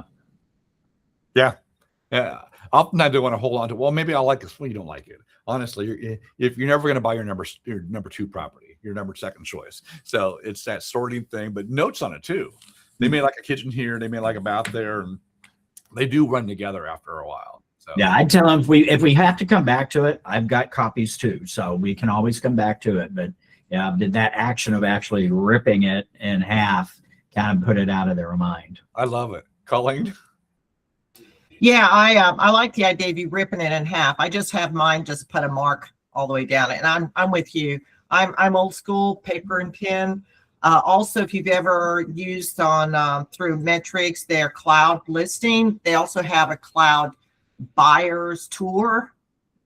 Yeah. Often I do want to hold on to, well, maybe I'll like this. Well, you don't like it. Honestly, if you're never going to buy your number 2 property, your number 2nd choice. So it's that sorting thing, but notes on it too. They may like a kitchen here, they may like a bath there, and they do run together after a while. So yeah, I tell them if we have to come back to it, I've got copies too, so we can always come back to it. But yeah, did that action of actually ripping it in half kind of put it out of their mind. I love it. Colleen? Yeah, I like the idea of you ripping it in half. I just have mine just put a mark all the way down it, and I'm with you. I'm old school, paper and pen. Also, if you've ever used on through Metrics, their cloud listing, they also have a cloud buyer's tour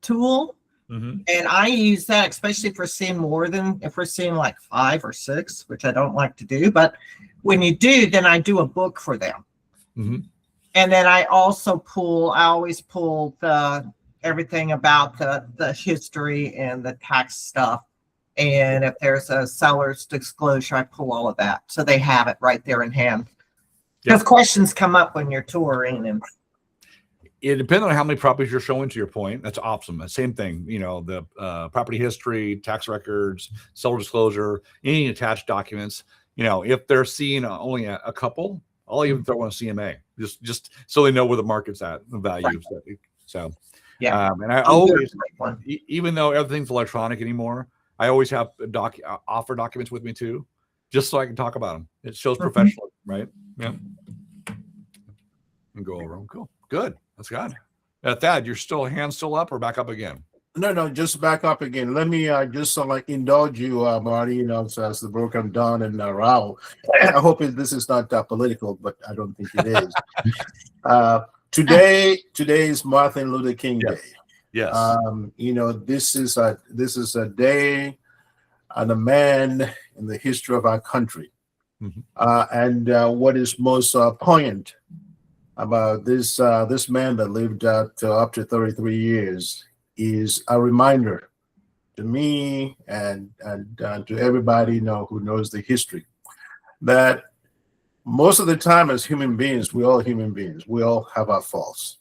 tool. Mm-hmm. And I use that, especially if we're seeing more than, if we're seeing like 5 or 6, which I don't like to do. But when you do, then I do a book for them. Mm-hmm. And then I always pull everything about the history and the tax stuff. And if there's a seller's disclosure, I pull all of that. So they have it right there in hand. Because questions come up when you're touring. And it depends on how many properties you're showing, to your point. That's awesome. Same thing, the property history, tax records, seller disclosure, any attached documents. If they're seeing only a couple, I'll even throw on a CMA, just so they know where the market's at, the values. Right. So, yeah. And I always, even though everything's electronic anymore, I always have offer documents with me too, just so I can talk about them. It shows professionalism, right? Yeah. And go over them. Cool. Good. That's good. Thad, your hand still up or back up again? No, just back up again. Let me just indulge you, Marty, as the broker Don and Raul. I hope this is not political, but I don't think it is. Today is Martin Luther King Day. Yes. This is a day and a man in the history of our country. Mm-hmm. And what is most poignant about this man that lived up to 33 years is a reminder to me and to everybody who knows the history that most of the time as human beings, we're all human beings. We all have our faults.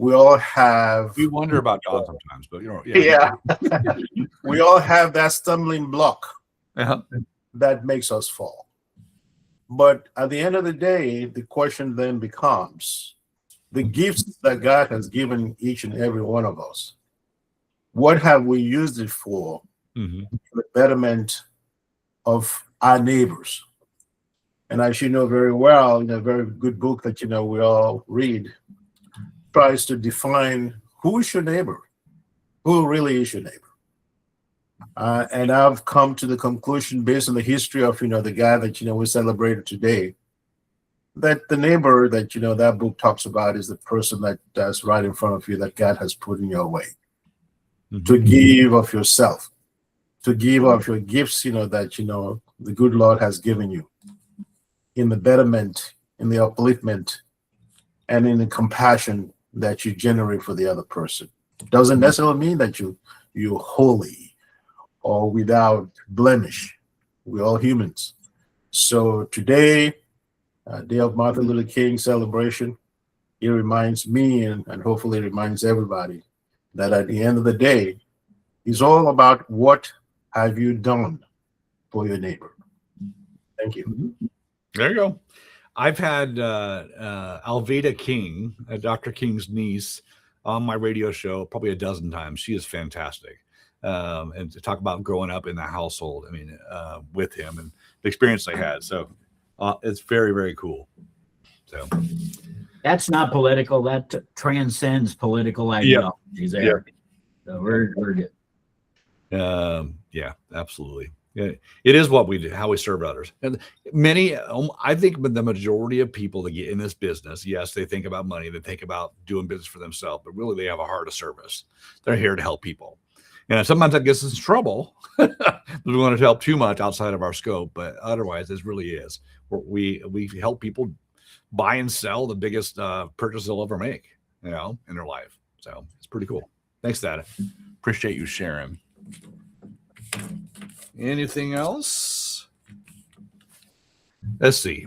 we all have, We wonder about Don sometimes, but yeah, we all have that stumbling block Uh-huh. that makes us fall. But at the end of the day, the question then becomes the gifts that God has given each and every one of us. What have we used it for? Mhm. The betterment of our neighbors. And as you know very well, in a very good book that we all read, tries to define who is your neighbor, who really is your neighbor. And I've come to the conclusion, based on the history of the guy that we celebrated today, that the neighbor that that book talks about is the person that's right in front of you, that God has put in your way. Mhm. To give of yourself, to give of your gifts, that the good Lord has given you, in the betterment, in the upliftment, and in the compassion that you generate for the other person. Doesn't necessarily mean that you're holy or without blemish. We're all humans. So today, day of Martin Luther King celebration, it reminds me and hopefully reminds everybody that at the end of the day, it's all about what have you done for your neighbor. Thank you. There you go. I've had Alveda King, Dr. King's niece, on my radio show probably a dozen times. She is fantastic. And to talk about growing up in the household, with him and the experience they had. So it's very, very cool. So That's not political. That transcends political ideologies there. So we're good. Yeah, absolutely. Yeah, it is what we do, how we serve others. And many, I think the majority of people that get in this business, yes, they think about money, they think about doing business for themselves, but really they have a heart of service. They're here to help people. And sometimes that gets us in trouble. We want to help too much outside of our scope, but otherwise this really is. We help people buy and sell the biggest purchase they'll ever make, in their life. So it's pretty cool. Thanks, Dad. Appreciate you sharing. Anything else? Let's see.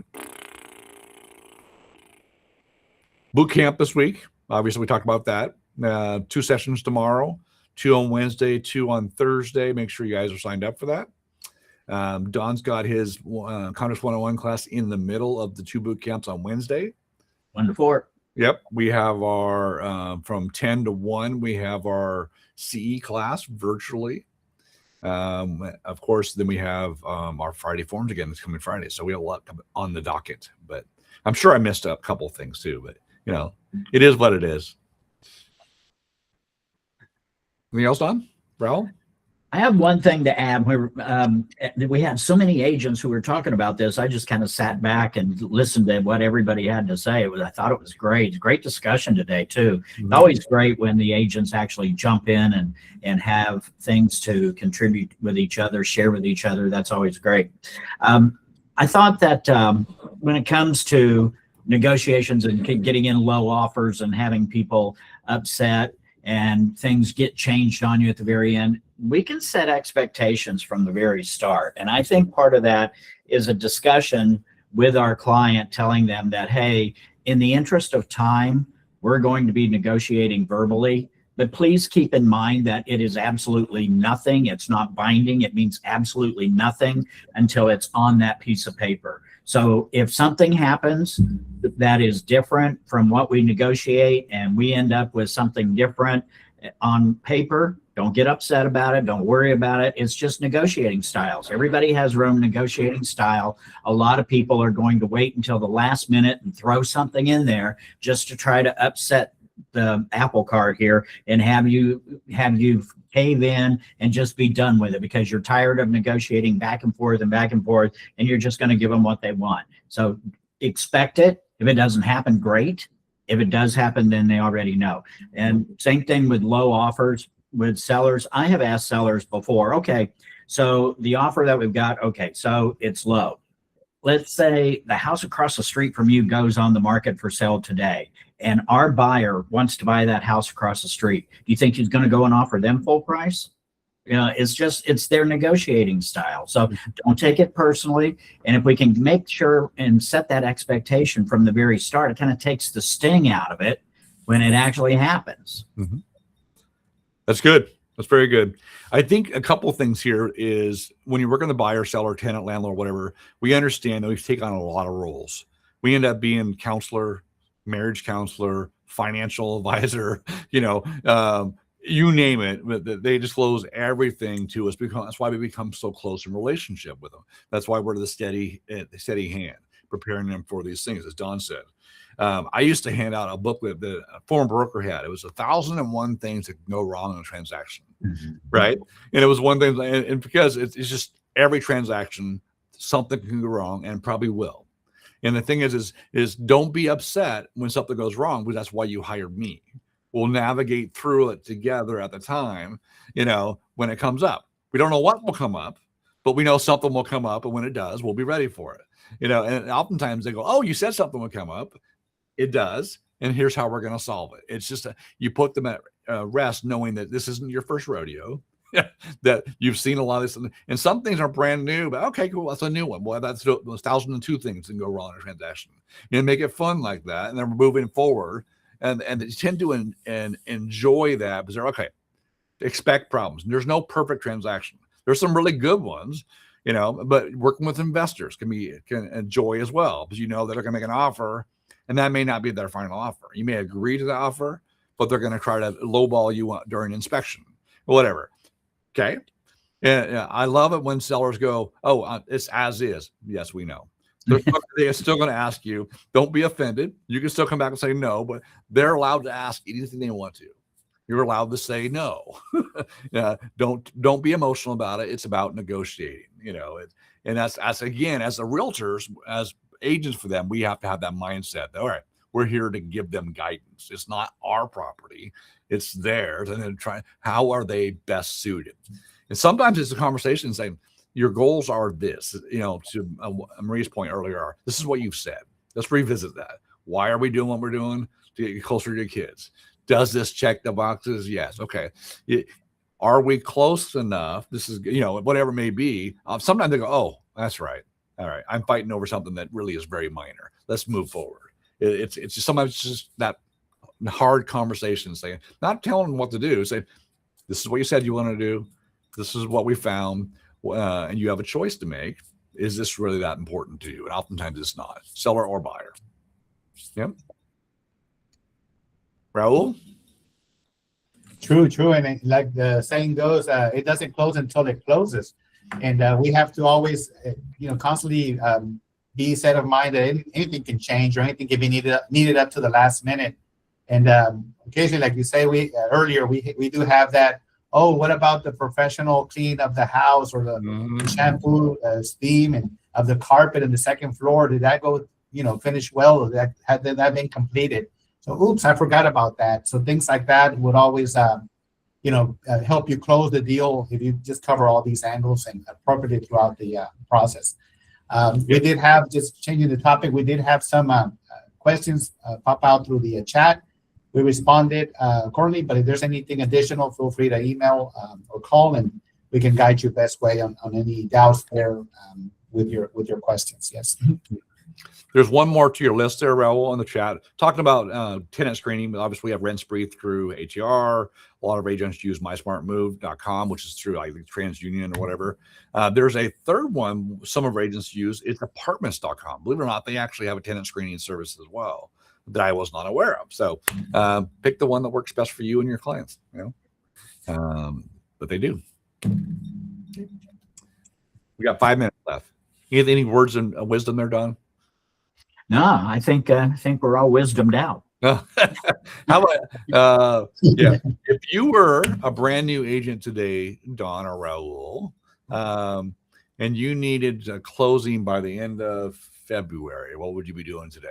Boot camp this week. Obviously, we talked about that. 2 sessions tomorrow, 2 on Wednesday, 2 on Thursday. Make sure you guys are signed up for that. Don's got his Congress 101 class in the middle of the 2 boot camps on Wednesday. 1 to 4. Yep. We have our, from 10 to 1, we have our CE class virtually. Of course, then we have our Friday forums again. It's coming Friday. So we have a lot on the docket, but I'm sure I missed a couple of things too, but it is what it is. Anything else, Don? Raul? I have one thing to add. We had so many agents who were talking about this. I just kind of sat back and listened to what everybody had to say. I thought it was great. Great discussion today too. It's always great when the agents actually jump in and have things to contribute with each other, share with each other. That's always great. I thought that when it comes to negotiations and getting in low offers and having people upset and things get changed on you at the very end, we can set expectations from the very start. And I think part of that is a discussion with our client, telling them that, hey, in the interest of time, we're going to be negotiating verbally, but please keep in mind that it is absolutely nothing. It's not binding. It means absolutely nothing until it's on that piece of paper. So if something happens that is different from what we negotiate and we end up with something different on paper, don't get upset about it. Don't worry about it. It's just negotiating styles. Everybody has their own negotiating style. A lot of people are going to wait until the last minute and throw something in there just to try to upset the apple cart here and have you cave in and just be done with it because you're tired of negotiating back and forth and you're just going to give them what they want. So expect it. If it doesn't happen, great. If it does happen, then they already know. And same thing with low offers with sellers. I have asked sellers before, okay, so the offer that we've got, okay, so it's low. Let's say the house across the street from you goes on the market for sale today, and our buyer wants to buy that house across the street. Do you think he's going to go and offer them full price? It's their negotiating style. So don't take it personally. And if we can make sure and set that expectation from the very start, it kind of takes the sting out of it. when it actually happens. That's good. That's very good. I think a couple of things here is when you work on the buyer, seller, tenant, landlord, whatever, we understand that we take on a lot of roles. We end up being counselor, marriage counselor, financial advisor, you name it. But they disclose everything to us because that's why we become so close in relationship with them. That's why we're the steady hand, preparing them for these things, as Don said. I used to hand out a booklet that a former broker had. It was 1,001 things that can go wrong in a transaction, right? And it was one thing, and because it's just every transaction, something can go wrong and probably will. And the thing is don't be upset when something goes wrong, because that's why you hired me. We'll navigate through it together at the time, when it comes up. We don't know what will come up, but we know something will come up, and when it does, we'll be ready for it. And oftentimes they go, "Oh, you said something would come up." It does, and here's how we're going to solve it. It's just you put them at rest, knowing that this isn't your first rodeo, that you've seen a lot of this, and some things are brand new. But okay, cool, that's a new one. Well, that's those 1,002 things that can go wrong in a transaction. Make it fun like that, and then we're moving forward, and they tend to enjoy that because they're okay. Expect problems. There's no perfect transaction. There's some really good ones. But working with investors can enjoy as well, because they're going to make an offer, and that may not be their final offer. You may agree to the offer, but they're going to try to lowball you during inspection, whatever. Okay. And I love it when sellers go, "Oh, it's as is." Yes, we know. They're still going to ask you. Don't be offended. You can still come back and say no, but they're allowed to ask anything they want to. You're allowed to say no. Don't be emotional about it. It's about negotiating, and that's again, as the realtors, as agents for them, we have to have that mindset that, all right, we're here to give them guidance. It's not our property, it's theirs. And then how are they best suited? And sometimes it's a conversation saying, your goals are this, to Marie's point earlier, this is what you've said. Let's revisit that. Why are we doing what we're doing? To get closer to your kids. Does this check the boxes? Yes. Okay. Are we close enough? This is, whatever it may be. Sometimes they go, "Oh, that's right. All right. I'm fighting over something that really is very minor. Let's move forward." It's just sometimes it's just that hard conversation, saying, not telling them what to do, saying, "This is what you said you want to do. This is what we found. And you have a choice to make. Is this really that important to you?" And oftentimes it's not, seller or buyer. Yep. Raul? True. And like the saying goes, it doesn't close until it closes. And we have to always, constantly be set of mind that anything can change, or anything can be needed up to the last minute. And occasionally, like you say, earlier, we do have that. Oh, what about the professional clean of the house, or the shampoo, steam, and of the carpet in the second floor? Did that go, finish well? Or had that been completed? So, oops, I forgot about that. So things like that would always, help you close the deal if you just cover all these angles and appropriately throughout the process. We did have, just changing the topic, we did have some questions pop out through the chat. We responded accordingly, but if there's anything additional, feel free to email or call, and we can guide you best way on any doubts there with your questions. Yes. There's one more to your list there, Raul, in the chat, talking about tenant screening. Obviously, we have rent spree through ATR. A lot of agents use mysmartmove.com, which is through TransUnion or whatever. There's a third one some of our agents use. It's apartments.com. Believe it or not, they actually have a tenant screening service as well that I was not aware of. So pick the one that works best for you and your clients. But they do. We got 5 minutes left. Any words of wisdom there, Don? No, I think we're all wisdomed out. How about if you were a brand new agent today, Don or Raul, and you needed a closing by the end of February, what would you be doing today?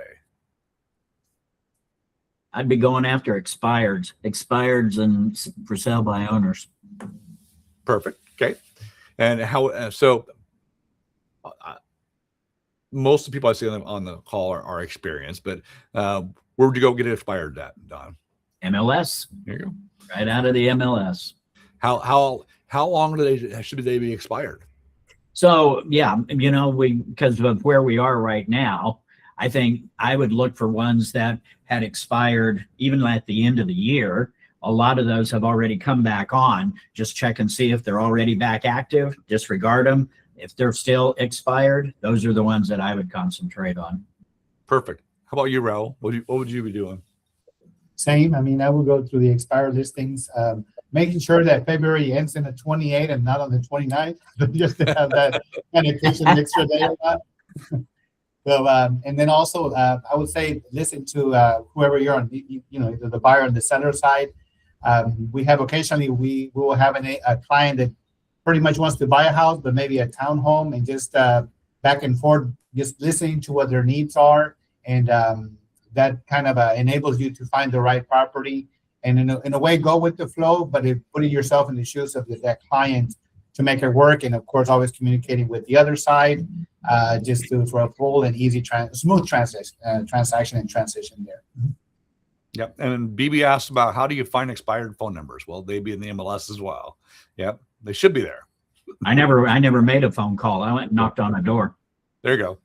I'd be going after expireds and for sale by owners. Perfect. Okay. And how most of the people I see on the call are experienced, but where would you go get it expired at, Don? MLS. There you go. Right out of the MLS. How long should they be expired? So yeah, because of where we are right now, I think I would look for ones that had expired even at the end of the year. A lot of those have already come back on. Just check and see if they're already back active. Disregard them. If they're still expired, those are the ones that I would concentrate on. Perfect. How about you, Raul? What would you be doing? Same. I mean, I will go through the expired listings, making sure that February ends in the 28th and not on the 29th, just to have that kind of cushion extra day or not. So, and then also, I would say listen to whoever you're on, either the buyer or the seller side. We have occasionally, we will have a client that pretty much wants to buy a house, but maybe a townhome, and just back and forth, just listening to what their needs are. And that kind of enables you to find the right property and in a way go with the flow, but putting yourself in the shoes of that client to make it work. And of course, always communicating with the other side, just for a full and easy, smooth transaction and transition there. Yep. And BB asked about how do you find expired phone numbers? Well, they'd be in the MLS as well. Yep. They should be there. I never made a phone call. I went and knocked on a door. There you go.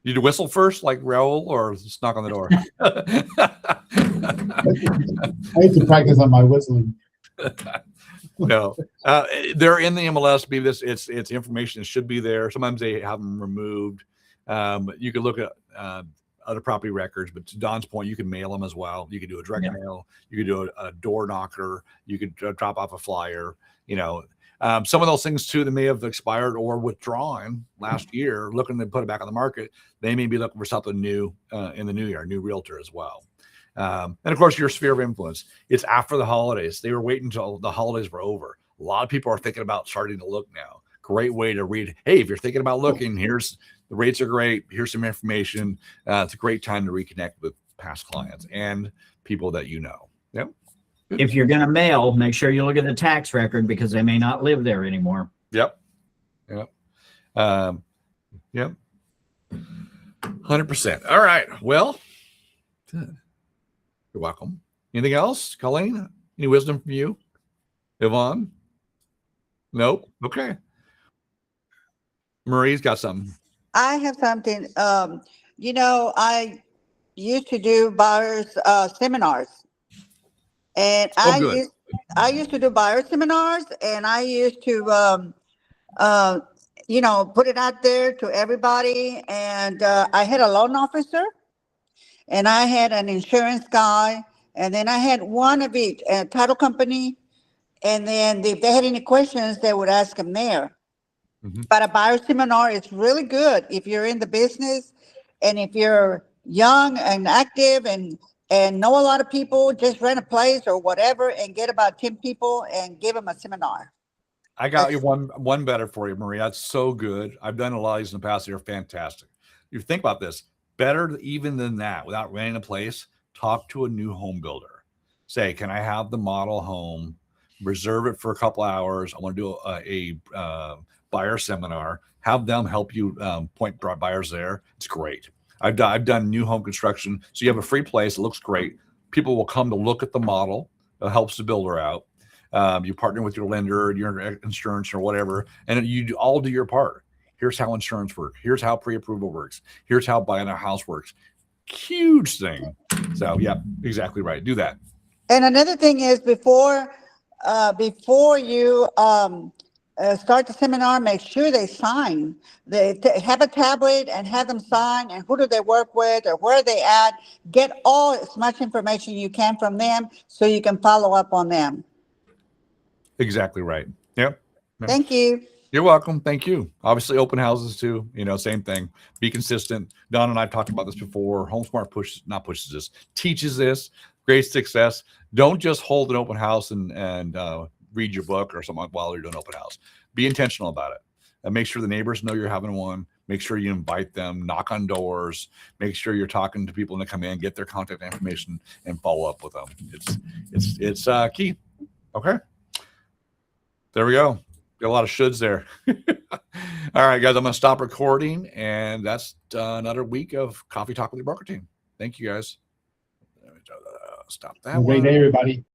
You whistle first, like Raul, or just knock on the door? I need to practice on my whistling. No, they're in the MLS. It's information that should be there. Sometimes they have them removed. You could look at other property records, but to Don's point, you can mail them as well. You could do a direct mail. You could do a door knocker. You could drop off a flyer. Some of those things too that may have expired or withdrawn last year, looking to put it back on the market. They may be looking for something new in the new year, new realtor as well. And of course, your sphere of influence. It's after the holidays. They were waiting until the holidays were over. A lot of people are thinking about starting to look now. Great way to read. Hey, if you're thinking about looking, here's the rates are great. Here's some information. It's a great time to reconnect with past clients and people that you know. Yep. If you're going to mail, make sure you look at the tax record because they may not live there anymore. Yep. 100%. All right. Well, good. You're welcome. Anything else, Colleen? Any wisdom from you? Yvonne? Nope. Okay. Marie's got something. I have something. I used to do buyers seminars, and I used to do buyer seminars, and I used to put it out there to everybody. And I had a loan officer, and I had an insurance guy, and then I had one of each, a title company, and then if they had any questions, they would ask them there. Mm-hmm. But a buyer seminar is really good if you're in the business, and if you're young and active and know a lot of people, just rent a place or whatever and get about 10 people and give them a seminar. I got you one better for you, Maria. That's so good. I've done a lot of these in the past. They're fantastic. You think about this. Better even than that, without renting a place, talk to a new home builder. Say, can I have the model home? Reserve it for a couple hours. I want to do a buyer seminar. Have them help you point buyers there. It's great. I've done new home construction. So you have a free place. It looks great. People will come to look at the model. It helps the builder out. You partner with your lender, your insurance or whatever, and you all do your part. Here's how insurance works. Here's how pre-approval works. Here's how buying a house works. Huge thing. So yeah, exactly right. Do that. And another thing is before you start the seminar, make sure they sign. They have a tablet and have them sign, and who do they work with or where are they at. Get as much information you can from them so you can follow up on them. Exactly right. Yep. Thank you. You're welcome. Thank you. Obviously, open houses too. Same thing. Be consistent. Don and I have talked about this before. HomeSmart teaches this. Great success. Don't just hold an open house and read your book or something while you're doing open house. Be intentional about it. And make sure the neighbors know you're having one. Make sure you invite them. Knock on doors. Make sure you're talking to people when they come in. Get their contact information and follow up with them. It's key. Okay. There we go. Got a lot of shoulds there. All right, guys, I'm going to stop recording, and that's another week of Coffee Talk with the Broker Team. Thank you, guys. Stop that. Great day, everybody.